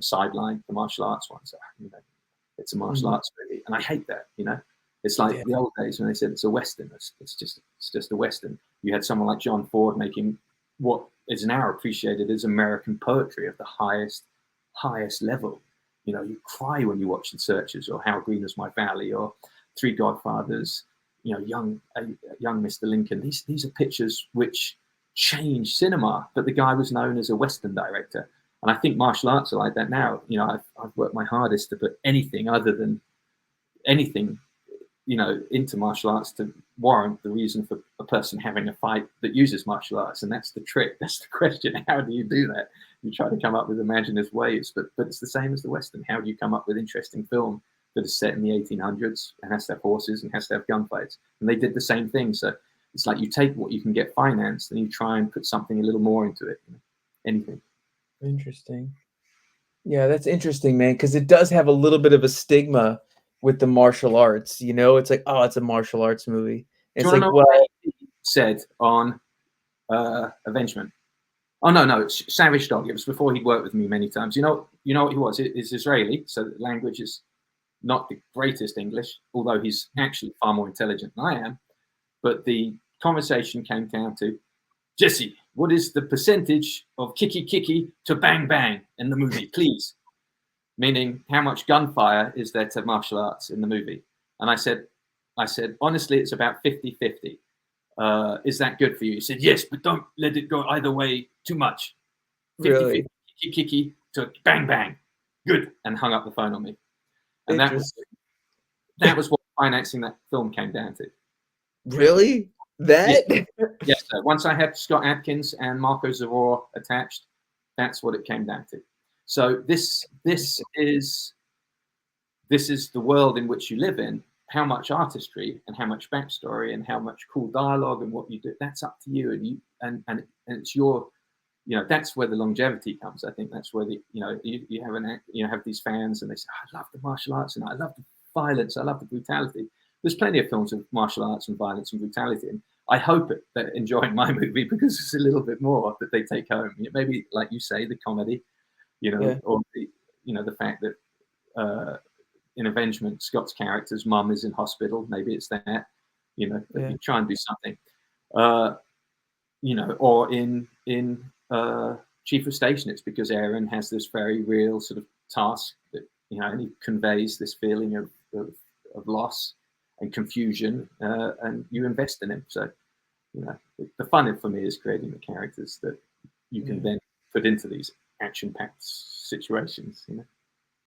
watching Sideline, the martial arts one. So, it's a martial arts movie, and I hate that. It's like the old days when they said it's a Western. It's just a Western. You had someone like John Ford making what is now appreciated as American poetry of the highest level. You cry when you watch The Searchers or How Green Is My Valley or Three Godfathers. Young Mr. Lincoln. These are pictures which changed cinema, but the guy was known as a Western director. And I think martial arts are like that now. I've worked my hardest to put anything other than anything, into martial arts to warrant the reason for a person having a fight that uses martial arts. And that's the trick. That's the question. How do you do that? You try to come up with imaginative ways, but it's the same as the Western. How do you come up with interesting film that is set in the 1800s and has to have horses and has to have gunfights? And they did the same thing. So it's like you take what you can get financed and you try and put something a little more into it. Anything. Interesting. Yeah, that's interesting, man, because it does have a little bit of a stigma with the martial arts. It's like, oh, it's a martial arts movie. It's like, what he said on Avengement? Oh no, it's Savage Dog. It was before he'd worked with me many times. You know what he was? He's Israeli, so the language is not the greatest English, although he's actually far more intelligent than I am. But the conversation came down to, Jesse, what is the percentage of kicky to bang bang in the movie, please? Meaning, how much gunfire is there to martial arts in the movie? And I said, honestly, it's about 50-50. Is that good for you? He said, yes, but don't let it go either way too much. 50-50, really? Kicky to bang bang. Good. And hung up the phone on me. And that was what financing that film came down to. Really? That? Yes, sir. Once I had Scott Adkins and Marco Zaror attached, that's what it came down to. So this is the world in which you live in. How much artistry and how much backstory and how much cool dialogue and what you do, that's up to you. And it's your, that's where the longevity comes. I think that's where you have these fans and they say, I love the martial arts and I love the violence, I love the brutality. There's plenty of films of martial arts and violence and brutality, and I hope they're enjoying my movie because it's a little bit more that they take home. Maybe, like you say, the comedy, or the fact that in Avengement, Scott's character's mum is in hospital. Maybe it's that, you try and do something, or in Chief of Station, it's because Aaron has this very real sort of task that, and he conveys this feeling of loss and confusion, and you invest in him. So, the fun for me is creating the characters that you can then put into these action-packed situations.